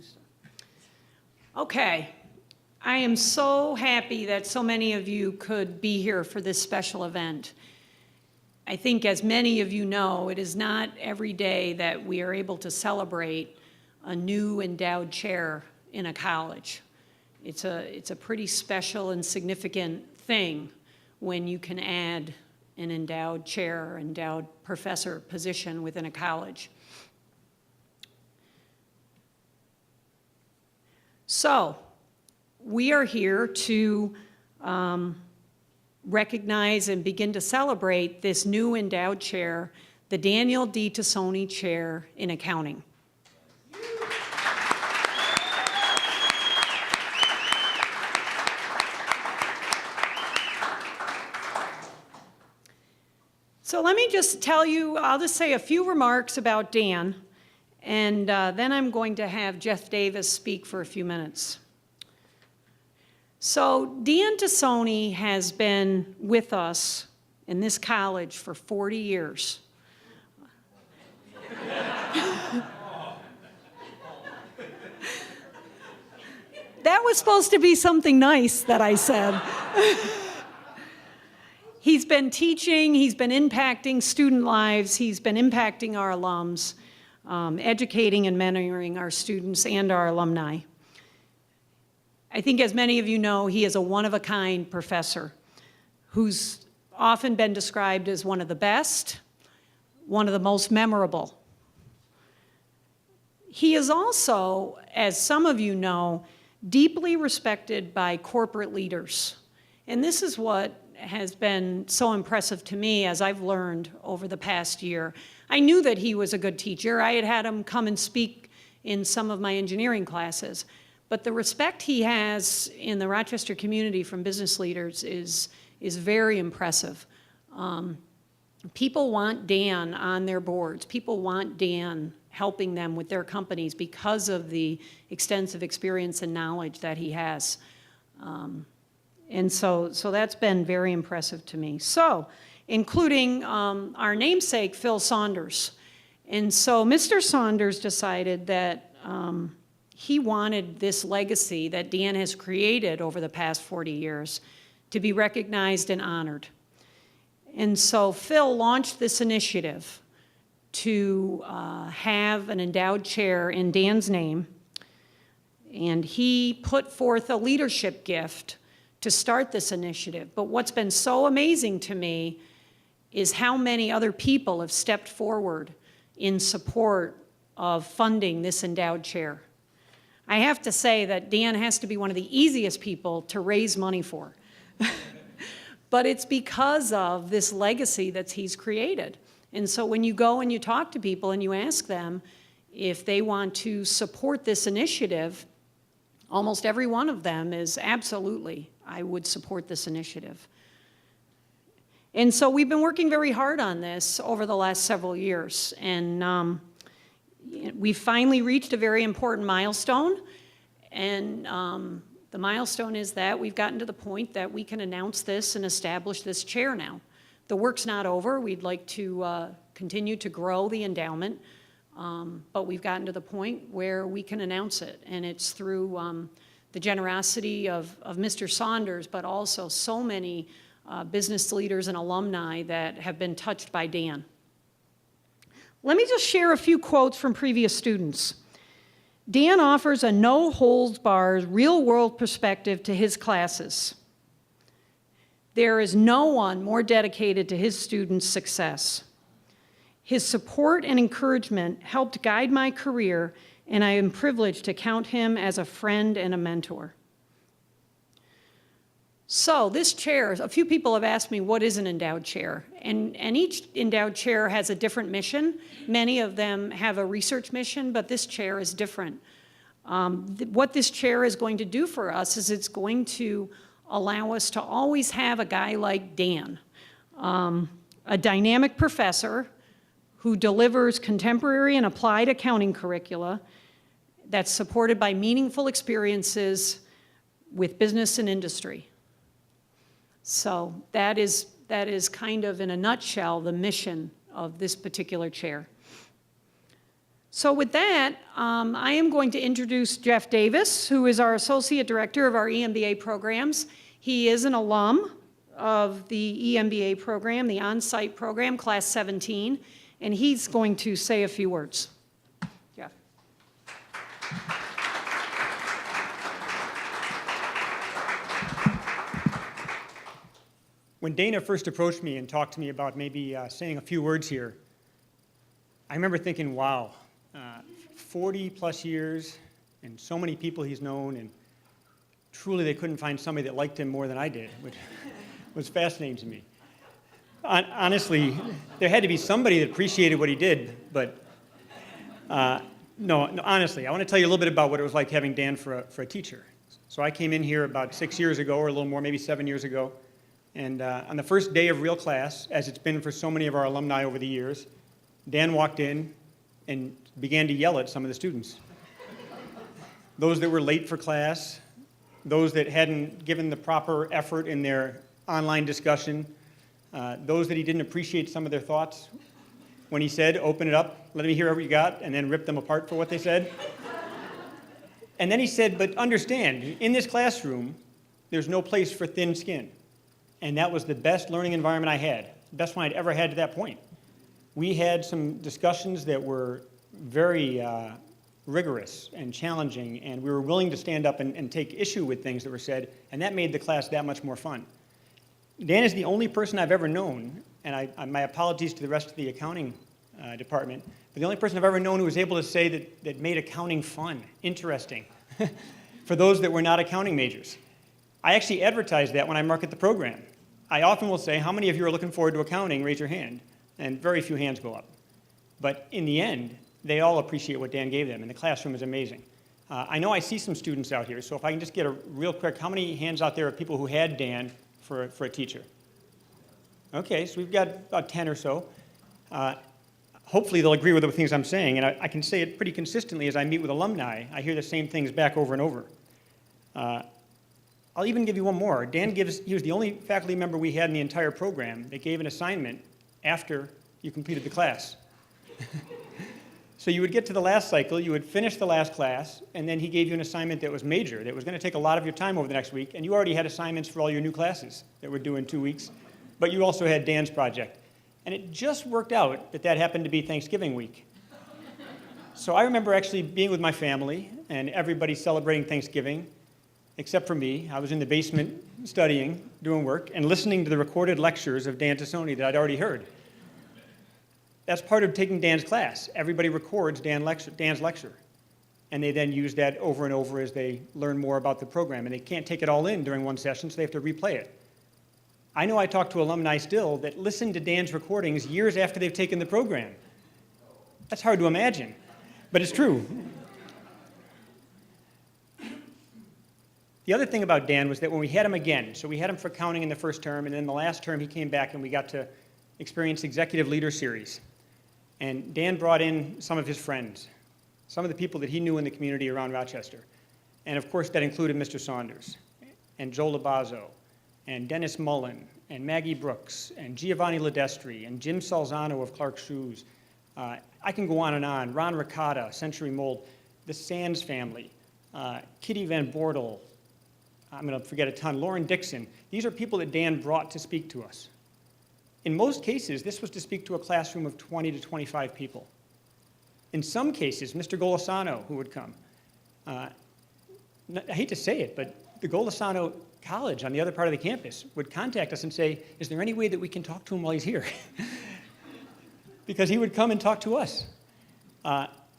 booster. Okay, I am so happy that so many of you could be here for this special event. I think, as many of you know, it is not every day that we are able to celebrate a new endowed chair in a college. It's a pretty special and significant thing when you can add an endowed chair, endowed professor position within a college. So, we are here to recognize and begin to celebrate this new endowed chair, the Daniel D. Tessoni Chair in Accounting. So let me just tell you, I'll just say a few remarks about Dan, and then I'm going to have Jeff Davis speak for a few minutes. So Dan Tessoni has been with us in this college for 40 years. That was supposed to be something nice that I said. He's been teaching, he's been impacting student lives, he's been impacting our alums, educating and mentoring our students and our alumni. I think, as many of you know, he is a one-of-a-kind professor who's often been described as one of the best, one of the most memorable. He is also, as some of you know, deeply respected by corporate leaders. And this is what has been so impressive to me as I've learned over the past year. I knew that he was a good teacher. I had had him come and speak in some of my engineering classes. But the respect he has in the Rochester community from business leaders is very impressive. People want Dan on their boards. People want Dan helping them with their companies because of the extensive experience and knowledge that he has. And so that's been very impressive to me. So, including our namesake, Phil Saunders. And so Mr. Saunders decided that he wanted this legacy that Dan has created over the past 40 years to be recognized and honored. And so Phil launched this initiative to have an endowed chair in Dan's name. And he put forth a leadership gift to start this initiative. But what's been so amazing to me is how many other people have stepped forward in support of funding this endowed chair. I have to say that Dan has to be one of the easiest people to raise money for. But it's because of this legacy that he's created. And so when you go and you talk to people and you ask them if they want to support this initiative, almost every one of them is absolutely, I would support this initiative. And so we've been working very hard on this over the last several years. And we finally reached a very important milestone. And the milestone is that we've gotten to the point that we can announce this and establish this chair now. The work's not over. We'd like to continue to grow the endowment. But we've gotten to the point where we can announce it. And it's through the generosity of Mr. Saunders, but also so many business leaders and alumni that have been touched by Dan. Let me just share a few quotes from previous students. Dan offers a no-holds-barred, real-world perspective to his classes. There is no one more dedicated to his students' success. His support and encouragement helped guide my career, and I am privileged to count him as a friend and a mentor. So this chair, a few people have asked me, what is an endowed chair? And each endowed chair has a different mission. Many of them have a research mission, but this chair is different. What this chair is going to do for us is it's going to allow us to always have a guy like Dan, a dynamic professor who delivers contemporary and applied accounting curricula that's supported by meaningful experiences with business and industry. So that is kind of, in a nutshell, the mission of this particular chair. So with that, I am going to introduce Jeff Davis, who is our Associate Director of our EMBA programs. He is an alum of the EMBA program, the on-site program, Class 17, and he's going to say a few words. Jeff. When Dana first approached me and talked to me about maybe saying a few words here, I remember thinking, wow, 40 plus years and so many people he's known, and truly they couldn't find somebody that liked him more than I did, which was fascinating to me. Honestly, there had to be somebody that appreciated what he did, but no, honestly, I want to tell you a little bit about what it was like having Dan for a teacher. So I came in here about 6 years ago, or a little more, maybe 7 years ago, and on the first day of real class, as it's been for so many of our alumni over the years, Dan walked in and began to yell at some of the students. Those that were late for class, those that hadn't given the proper effort in their online discussion, those that he didn't appreciate some of their thoughts when he said, open it up, let me hear what you got, and then rip them apart for what they said. And then he said, but understand, in this classroom, there's no place for thin skin. And that was the best learning environment I had, the best one I'd ever had to that point. We had some discussions that were very rigorous and challenging, and we were willing to stand up and take issue with things that were said, and that made the class that much more fun. Dan is the only person I've ever known, and my apologies to the rest of the accounting department, but the only person I've ever known who was able to say that made accounting fun, interesting, for those that were not accounting majors. I actually advertise that when I market the program. I often will say, how many of you are looking forward to accounting? Raise your hand. And very few hands go up. But in the end, they all appreciate what Dan gave them, and the classroom is amazing. I know I see some students out here, so if I can just get a real quick, how many hands out there are people who had Dan for a teacher? Okay, so we've got about 10 or so. Hopefully they'll agree with the things I'm saying, and I can say it pretty consistently as I meet with alumni. I hear the same things back over and over. I'll even give you one more. He was the only faculty member we had in the entire program that gave an assignment after you completed the class. So you would get to the last cycle, you would finish the last class, and then he gave you an assignment that was major, that was going to take a lot of your time over the next week, and you already had assignments for all your new classes that were due in 2 weeks, but you also had Dan's project. And it just worked out that happened to be Thanksgiving week. So I remember actually being with my family, and everybody celebrating Thanksgiving, except for me. I was in the basement studying, doing work, and listening to the recorded lectures of Dan Tessoni that I'd already heard. That's part of taking Dan's class. Everybody records Dan's lecture, and they then use that over and over as they learn more about the program, and they can't take it all in during one session, so they have to replay it. I know I talk to alumni still that listen to Dan's recordings years after they've taken the program. That's hard to imagine, but it's true. The other thing about Dan was that when we had him again, so we had him for accounting in the first term, and then the last term he came back and we got to experience Executive Leader Series. And Dan brought in some of his friends, some of the people that he knew in the community around Rochester. And of course that included Mr. Saunders, and Joe Labazzo, and Dennis Mullen, and Maggie Brooks, and Giovanni Ledestri, and Jim Salzano of Clark Shoes. I can go on and on. Ron Ricotta, Century Mold, the Sands family, Kitty Van Bortel, I'm going to forget a ton, Lauren Dixon. These are people that Dan brought to speak to us. In most cases, this was to speak to a classroom of 20 to 25 people. In some cases, Mr. Golisano, who would come. I hate to say it, but the Golisano College on the other part of the campus would contact us and say, is there any way that we can talk to him while he's here? Because he would come and talk to us.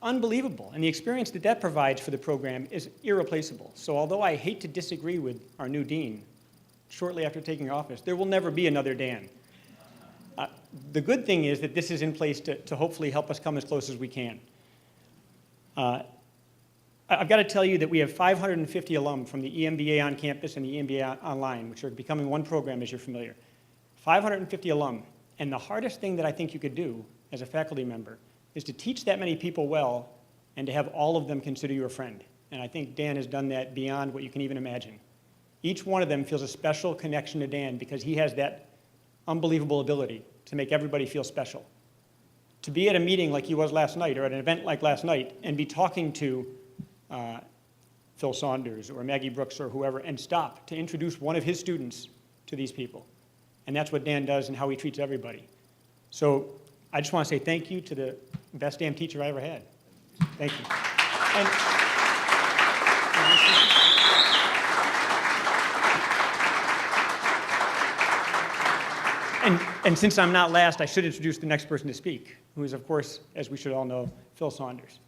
Unbelievable. And the experience that provides for the program is irreplaceable. So although I hate to disagree with our new dean, shortly after taking office, there will never be another Dan. The good thing is that this is in place to hopefully help us come as close as we can. I've got to tell you that we have 550 alum from the EMBA on campus and the EMBA online, which are becoming one program, as you're familiar. 550 alum. And the hardest thing that I think you could do as a faculty member is to teach that many people well and to have all of them consider you a friend. And I think Dan has done that beyond what you can even imagine. Each one of them feels a special connection to Dan because he has that unbelievable ability to make everybody feel special. to be at a meeting like he was last night, or at an event like last night, and be talking to Phil Saunders or Maggie Brooks or whoever, and stop to introduce one of his students to these people. And that's what Dan does and how he treats everybody. So I just want to say thank you to the best damn teacher I ever had. Thank you. And since I'm not last, I should introduce the next person to speak, who is, of course, as we should all know, Phil Saunders.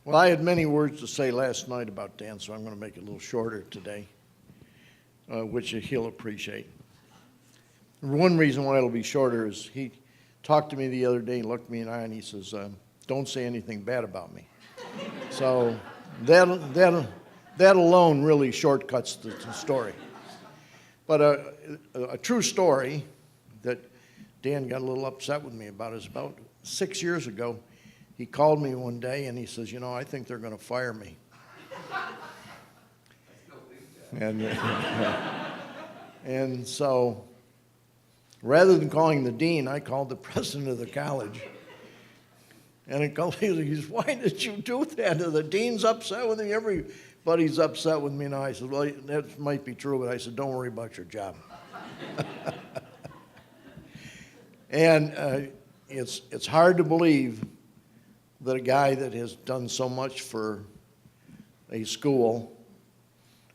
Well, I had many words to say last night about Dan, so I'm going to make it a little shorter today, which he'll appreciate. One reason why it'll be shorter is he talked to me the other day, looked me in the eye, and he says, don't say anything bad about me. So that alone really shortcuts the story. But a true story that Dan got a little upset with me about is about 6 years ago. He called me one day and he says, I think they're going to fire me. And so rather than calling the dean, I called the president of the college. And he says, why did you do that? The dean's upset with me. Everybody's upset with me now. I said, well, that might be true, but I said, don't worry about your job. And it's hard to believe that a guy that has done so much for a school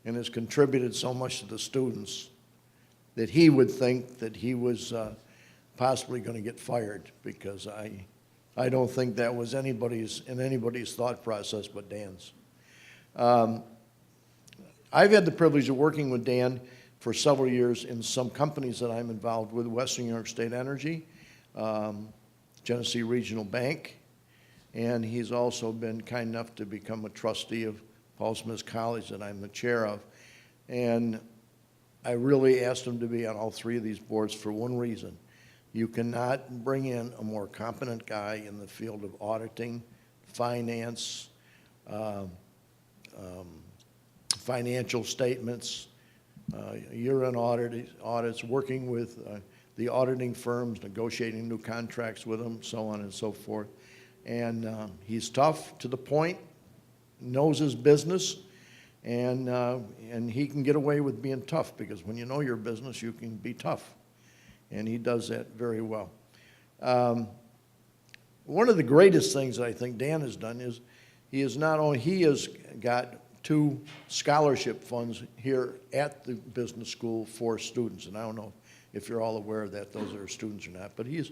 and has contributed so much to the students, that he would think that he was possibly going to get fired, because I don't think that was in anybody's thought process but Dan's. I've had the privilege of working with Dan for several years in some companies that I'm involved with: Western New York State Energy, Genesee Regional Bank, and he's also been kind enough to become a trustee of Paul Smith College that I'm the chair of. And I really asked him to be on all three of these boards for one reason. You cannot bring in a more competent guy in the field of auditing, finance, financial statements, year-end audits, working with the auditing firms, negotiating new contracts with them, so on and so forth. And he's tough, to the point, knows his business, and he can get away with being tough, because when you know your business, you can be tough. And he does that very well. One of the greatest things that I think Dan has done is he has got 2 scholarship funds here at the business school for students. And I don't know if you're all aware of that, those are students or not, but he's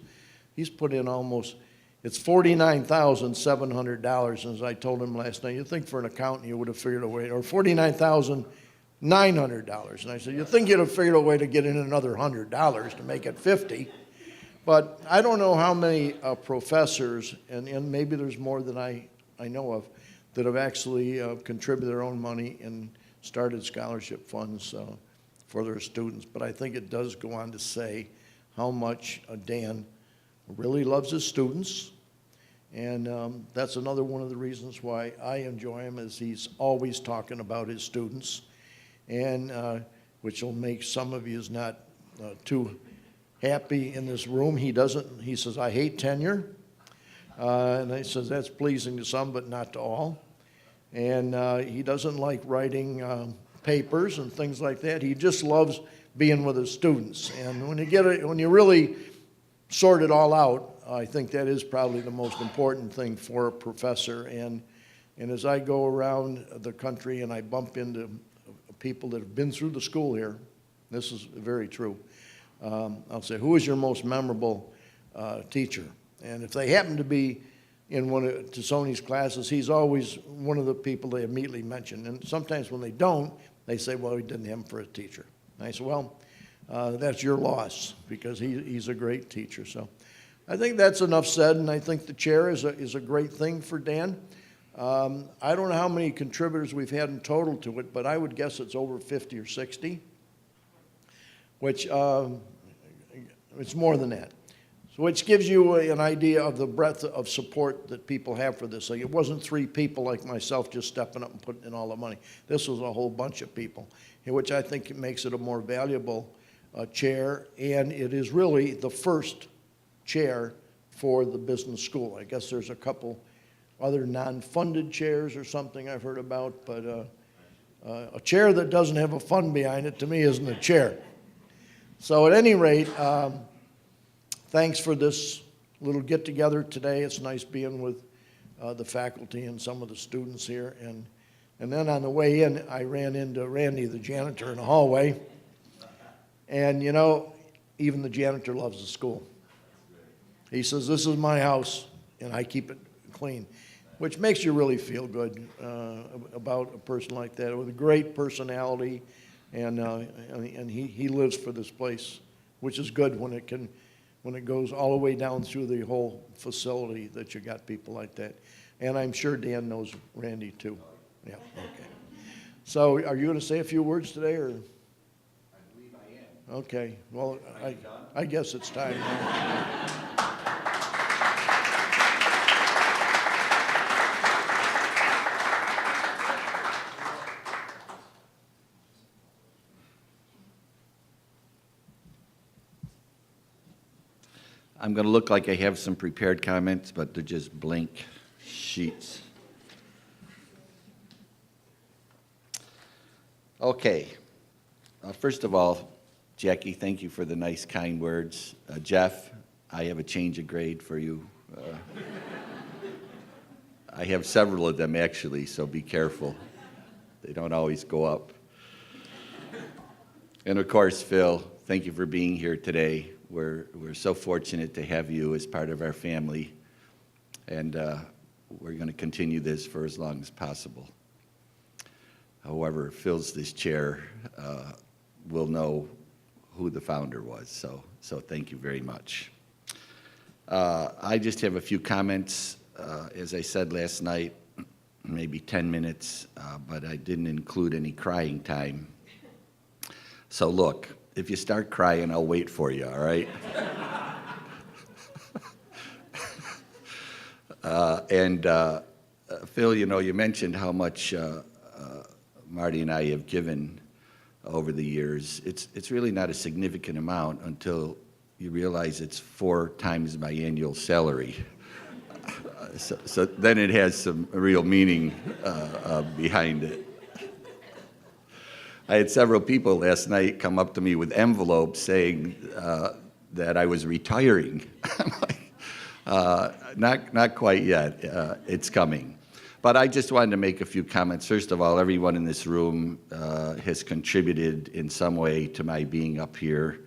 put in almost, it's $49,700, and as I told him last night, you'd think for an accountant you would have figured a way, or $49,900, and I said, you'd think you'd have figured a way to get in another $100 to make it $50, but I don't know how many professors, and maybe there's more than I know of, that have actually contributed their own money and started scholarship funds for their students, but I think it does go on to say how much Dan really loves his students. And that's another one of the reasons why I enjoy him, is he's always talking about his students, and which will make some of you not too happy in this room. He says, I hate tenure. And he says that's pleasing to some, but not to all. And he doesn't like writing papers and things like that. He just loves being with his students. And when you really sort it all out, I think that is probably the most important thing for a professor. And as I go around the country and I bump into people that have been through the school here, this is very true, I'll say, who is your most memorable teacher? And if they happen to be in one of Tessoni's classes, he's always one of the people they immediately mention. And sometimes when they don't, they say, well, we didn't have him for a teacher. And I say, well, that's your loss, because he's a great teacher. So I think that's enough said, and I think the chair is a great thing for Dan. I don't know how many contributors we've had in total to it, but I would guess it's over 50 or 60, which it's more than that. So which gives you an idea of the breadth of support that people have for this. Like, it wasn't 3 people like myself just stepping up and putting in all the money. This was a whole bunch of people, which I think makes it a more valuable chair, and it is really the first chair for the business school. I guess there's a couple other non-funded chairs or something I've heard about, but a chair that doesn't have a fund behind it, to me, isn't a chair. So at any rate, thanks for this little get-together today. It's nice being with the faculty and some of the students here. And then on the way in, I ran into Randy, the janitor, in the hallway. And, you know, even the janitor loves the school. He says, "This is my house, and I keep it clean," which makes you really feel good about a person like that with a great personality. And he lives for this place, which is good when it goes all the way down through the whole facility that you got people like that. And I'm sure Dan knows Randy too. Yeah, okay. So are you going to say a few words today, or? I believe I am. Okay, well, I guess it's time now. I'm going to look like I have some prepared comments, but they're just blank sheets. Okay. First of all, Jackie, thank you for the nice, kind words. Jeff, I have a change of grade for you. I have several of them, actually, so be careful. They don't always go up. And of course, Phil, thank you for being here today. We're so fortunate to have you as part of our family, and we're going to continue this for as long as possible. Whoever fills this chair will know who the founder was, so thank you very much. I just have a few comments. As I said last night, maybe 10 minutes, but I didn't include any crying time. So look, if you start crying, I'll wait for you, all right? Phil, you know, you mentioned how much Marty and I have given over the years. It's really not a significant amount until you realize it's 4 times my annual salary. So then it has some real meaning behind it. I had several people last night come up to me with envelopes saying that I was retiring. I'm like, not quite yet. It's coming. But I just wanted to make a few comments. First of all, everyone in this room has contributed in some way to my being up here.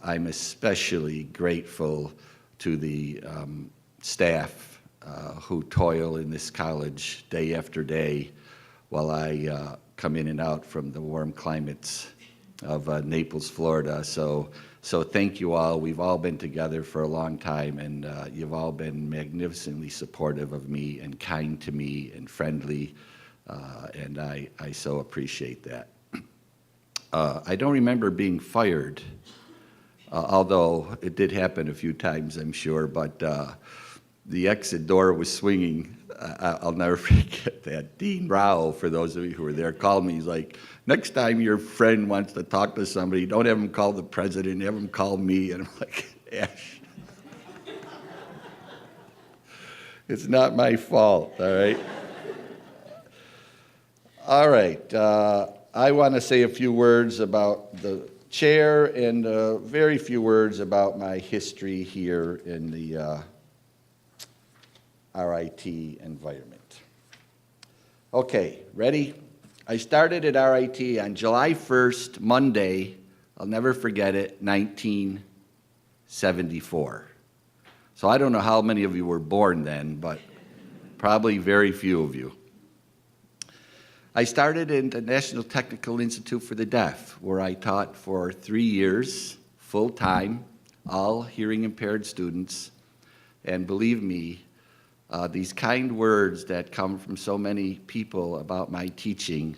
I'm especially grateful to the staff who toil in this college day after day while I come in and out from the warm climates of Naples, Florida. So thank you all. We've all been together for a long time, and you've all been magnificently supportive of me and kind to me and friendly, and I so appreciate that. I don't remember being fired, although it did happen a few times, I'm sure, but the exit door was swinging. I'll never forget that. Dean Rao, for those of you who were there, called me. He's like, "Next time your friend wants to talk to somebody, don't have him call the president, have him call me." And I'm like, Ash, it's not my fault, all right? All right. I want to say a few words about the chair and very few words about my history here in the RIT environment. Okay, ready? I started at RIT on July 1st, Monday, I'll never forget it, 1974. So I don't know how many of you were born then, but probably very few of you. I started in the National Technical Institute for the Deaf, where I taught for 3 years, full-time, all hearing-impaired students. And believe me, these kind words that come from so many people about my teaching,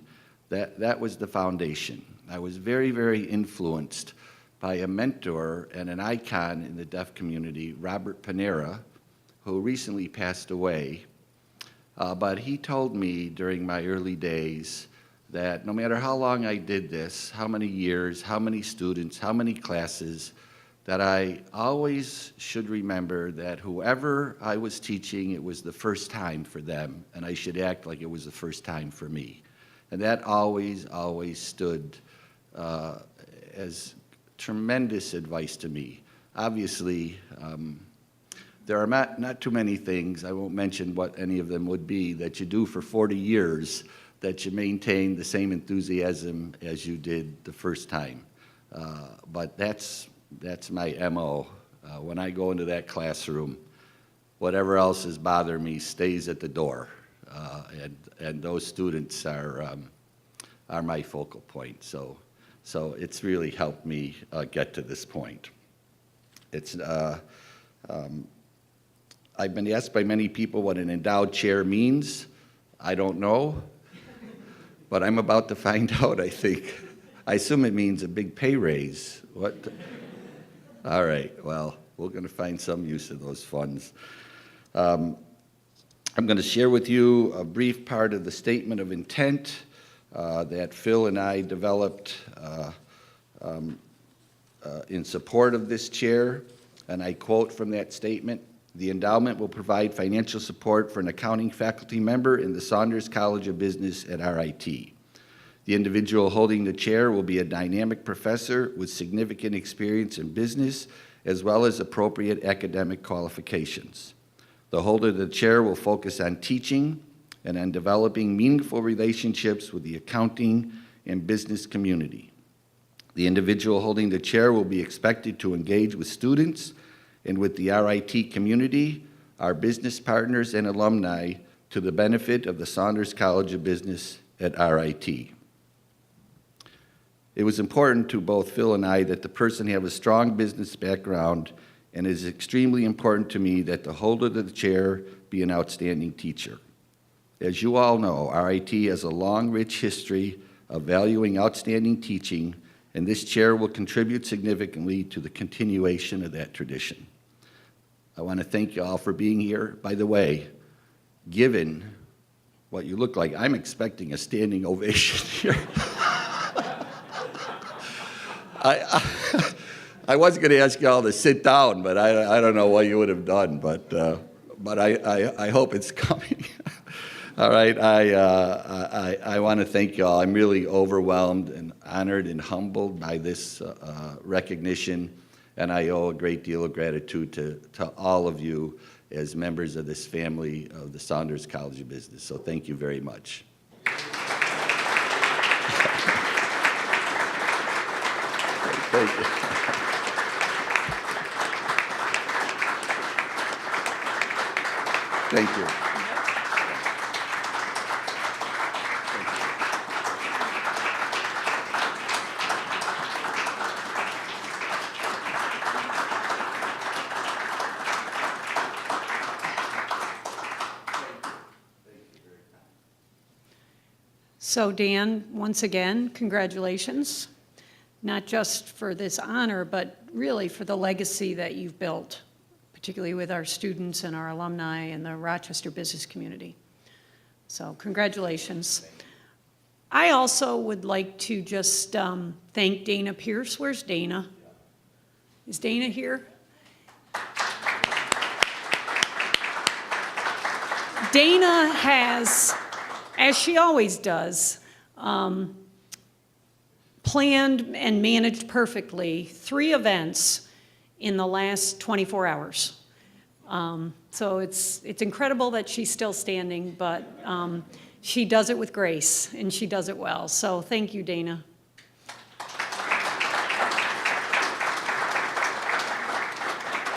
that was the foundation. I was very, very influenced by a mentor and an icon in the deaf community, Robert Panera, who recently passed away. But he told me during my early days that no matter how long I did this, how many years, how many students, how many classes, that I always should remember that whoever I was teaching, it was the first time for them, and I should act like it was the first time for me. And that always, always stood as tremendous advice to me. Obviously, there are not too many things, I won't mention what any of them would be, that you do for 40 years that you maintain the same enthusiasm as you did the first time. But that's my MO. When I go into that classroom, whatever else is bothering me stays at the door. And those students are my focal point. So it's really helped me get to this point. I've been asked by many people what an endowed chair means. I don't know, but I'm about to find out, I think. I assume it means a big pay raise. What? All right, well, we're going to find some use of those funds. I'm going to share with you a brief part of the statement of intent that Phil and I developed in support of this chair, and I quote from that statement: "The endowment will provide financial support for an accounting faculty member in the Saunders College of Business at RIT. The individual holding the chair will be a dynamic professor with significant experience in business as well as appropriate academic qualifications. The holder of the chair will focus on teaching and on developing meaningful relationships with the accounting and business community. The individual holding the chair will be expected to engage with students and with the RIT community, our business partners and alumni, to the benefit of the Saunders College of Business at RIT." It was important to both Phil and I that the person have a strong business background, and it is extremely important to me that the holder of the chair be an outstanding teacher. As you all know, RIT has a long, rich history of valuing outstanding teaching, and this chair will contribute significantly to the continuation of that tradition. I want to thank you all for being here. By the way, given what you look like, I'm expecting a standing ovation here. I was going to ask you all to sit down, but I don't know what you would have done, but I hope it's coming. All right, I want to thank you all. I'm really overwhelmed and honored and humbled by this recognition, and I owe a great deal of gratitude to all of you as members of this family of the Saunders College of Business. So thank you very much. Thank you. Thank you. So Dan, once again, congratulations, not just for this honor, but really for the legacy that you've built, particularly with our students and our alumni and the Rochester business community. So congratulations. I also would like to just thank Dana Pierce. Where's Dana? Is Dana here? Dana has, as she always does, planned and managed perfectly 3 events in the last 24 hours. So it's incredible that she's still standing, but she does it with grace, and she does it well. So thank you, Dana.